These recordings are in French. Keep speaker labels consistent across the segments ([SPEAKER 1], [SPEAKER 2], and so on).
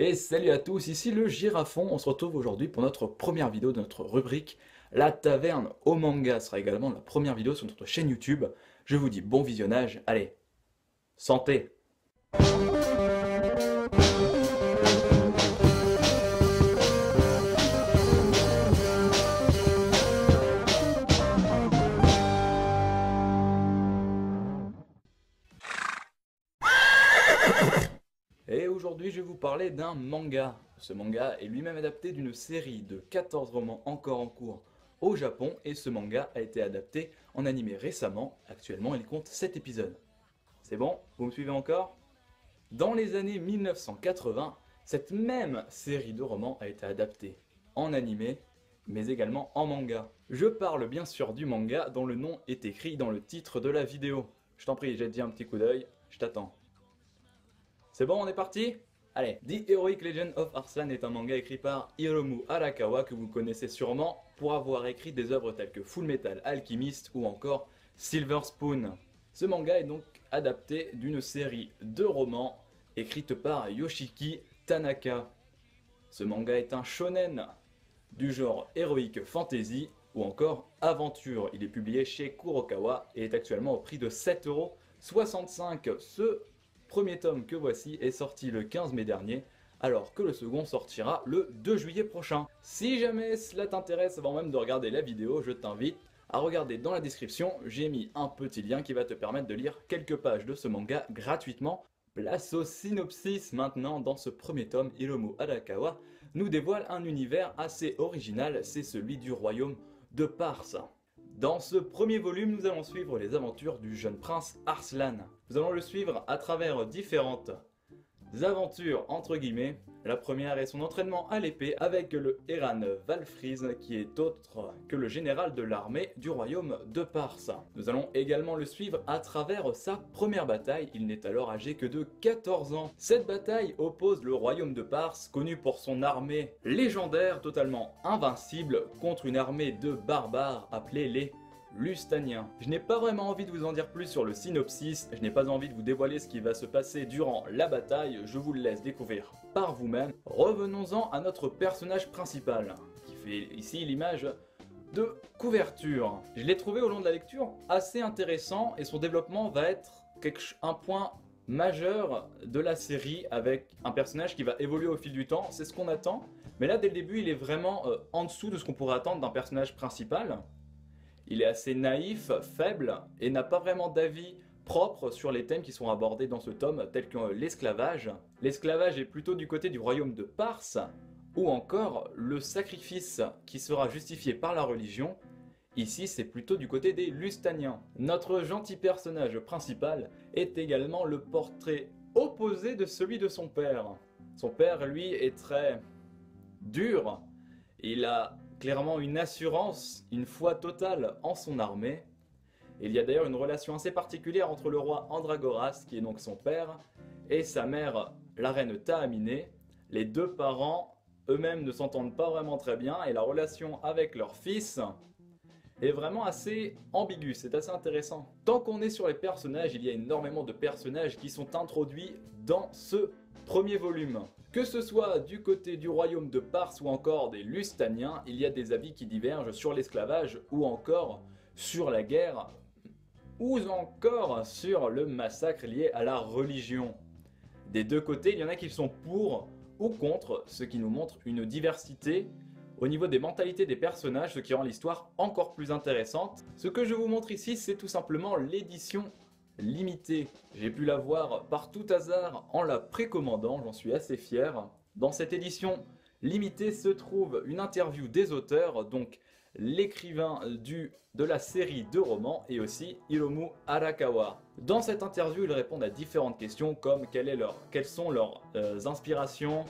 [SPEAKER 1] Et salut à tous, ici le Girafon, on se retrouve aujourd'hui pour notre première vidéo de notre rubrique La Taverne au Manga. Ce sera également la première vidéo sur notre chaîne YouTube. Je vous dis bon visionnage, allez, santé! Et aujourd'hui je vais vous parler d'un manga. Ce manga est lui-même adapté d'une série de 14 romans encore en cours au Japon et ce manga a été adapté en animé récemment. Actuellement il compte 7 épisodes. C'est bon? Vous me suivez encore? Dans les années 1980, cette même série de romans a été adaptée en animé, mais également en manga. Je parle bien sûr du manga dont le nom est écrit dans le titre de la vidéo. Je t'en prie, jette-y un petit coup d'œil, je t'attends. C'est bon, on est parti? Allez, The Heroic Legend of Arslan est un manga écrit par Hiromu Arakawa que vous connaissez sûrement pour avoir écrit des œuvres telles que Fullmetal Alchemist ou encore Silver Spoon. Ce manga est donc adapté d'une série de romans écrite par Yoshiki Tanaka. Ce manga est un shonen du genre Heroic Fantasy ou encore aventure. Il est publié chez Kurokawa et est actuellement au prix de 7,65 €. Ce premier tome que voici est sorti le 15 mai dernier, alors que le second sortira le 2 juillet prochain. Si jamais cela t'intéresse avant même de regarder la vidéo, je t'invite à regarder dans la description, j'ai mis un petit lien qui va te permettre de lire quelques pages de ce manga gratuitement. Place au synopsis maintenant. Dans ce premier tome, Hiromu Arakawa nous dévoile un univers assez original, c'est celui du royaume de Pars. Dans ce premier volume, nous allons suivre les aventures du jeune prince Arslan. Nous allons le suivre à travers différentes aventures entre guillemets. La première est son entraînement à l'épée avec le Eran Valfriz qui est autre que le général de l'armée du royaume de Pars. Nous allons également le suivre à travers sa première bataille, il n'est alors âgé que de 14 ans. Cette bataille oppose le royaume de Pars, connu pour son armée légendaire totalement invincible, contre une armée de barbares appelée les Lustaniens. Je n'ai pas vraiment envie de vous en dire plus sur le synopsis, je n'ai pas envie de vous dévoiler ce qui va se passer durant la bataille, je vous le laisse découvrir par vous-même. Revenons-en à notre personnage principal, qui fait ici l'image de couverture. Je l'ai trouvé au long de la lecture assez intéressant et son développement va être un point majeur de la série avec un personnage qui va évoluer au fil du temps, c'est ce qu'on attend. Mais là dès le début il est vraiment en dessous de ce qu'on pourrait attendre d'un personnage principal. Il est assez naïf, faible et n'a pas vraiment d'avis propre sur les thèmes qui sont abordés dans ce tome, tels que l'esclavage. L'esclavage est plutôt du côté du royaume de Pars, ou encore le sacrifice qui sera justifié par la religion. Ici, c'est plutôt du côté des Lustaniens. Notre gentil personnage principal est également le portrait opposé de celui de son père. Son père, lui, est très dur. Il a clairement une assurance, une foi totale en son armée. Il y a d'ailleurs une relation assez particulière entre le roi Andragoras, qui est donc son père, et sa mère, la reine Tahamine. Les deux parents eux-mêmes ne s'entendent pas vraiment très bien, et la relation avec leur fils est vraiment assez ambiguë, c'est assez intéressant. Tant qu'on est sur les personnages, il y a énormément de personnages qui sont introduits dans ce premier volume. Que ce soit du côté du royaume de Pars ou encore des Lustaniens, il y a des avis qui divergent sur l'esclavage ou encore sur la guerre ou encore sur le massacre lié à la religion. Des deux côtés, il y en a qui sont pour ou contre, ce qui nous montre une diversité au niveau des mentalités des personnages, ce qui rend l'histoire encore plus intéressante. Ce que je vous montre ici, c'est tout simplement l'édition limitée. J'ai pu la voir par tout hasard en la précommandant, j'en suis assez fier. Dans cette édition limitée se trouve une interview des auteurs, donc l'écrivain de la série de romans et aussi Hiromu Arakawa. Dans cette interview, ils répondent à différentes questions comme quelles sont leurs inspirations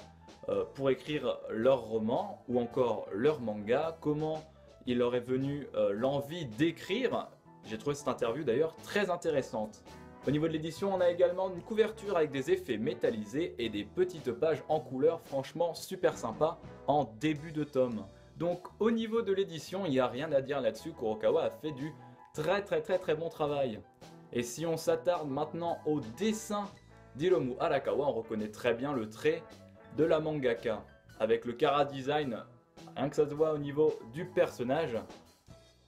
[SPEAKER 1] pour écrire leurs romans ou encore leurs mangas, comment il leur est venu l'envie d'écrire. J'ai trouvé cette interview d'ailleurs très intéressante. Au niveau de l'édition, on a également une couverture avec des effets métallisés et des petites pages en couleur, franchement super sympa en début de tome. Donc au niveau de l'édition, il n'y a rien à dire là-dessus, Kurokawa a fait du très bon travail. Et si on s'attarde maintenant au dessin d'Hiromu Arakawa, on reconnaît très bien le trait de la mangaka. Avec le chara design, rien que ça se voit au niveau du personnage,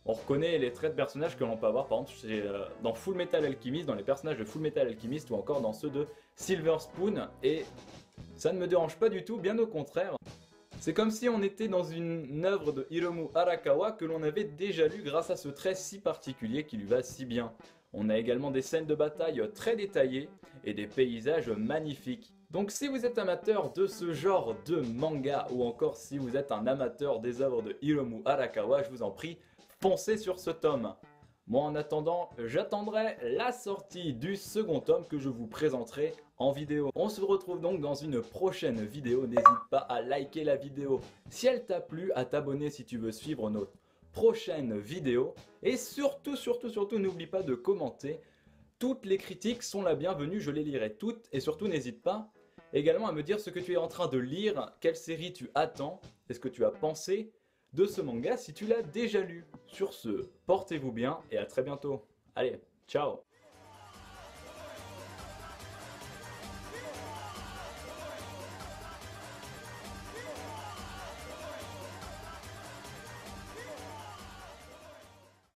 [SPEAKER 1] on reconnaît les traits de personnages que l'on peut avoir par exemple dans Full Metal Alchemist, dans les personnages de Full Metal Alchemist ou encore dans ceux de Silver Spoon, et ça ne me dérange pas du tout, bien au contraire. C'est comme si on était dans une œuvre de Hiromu Arakawa que l'on avait déjà lu grâce à ce trait si particulier qui lui va si bien. On a également des scènes de bataille très détaillées et des paysages magnifiques. Donc si vous êtes amateur de ce genre de manga ou encore si vous êtes un amateur des œuvres de Hiromu Arakawa, je vous en prie, foncez sur ce tome. Moi en attendant, j'attendrai la sortie du second tome que je vous présenterai en vidéo. On se retrouve donc dans une prochaine vidéo, n'hésite pas à liker la vidéo si elle t'a plu, à t'abonner si tu veux suivre nos prochaines vidéos et surtout n'oublie pas de commenter. Toutes les critiques sont la bienvenue, je les lirai toutes et surtout n'hésite pas également à me dire ce que tu es en train de lire, quelle série tu attends, est-ce que tu as pensé de ce manga si tu l'as déjà lu. Sur ce, portez-vous bien et à très bientôt. Allez, ciao!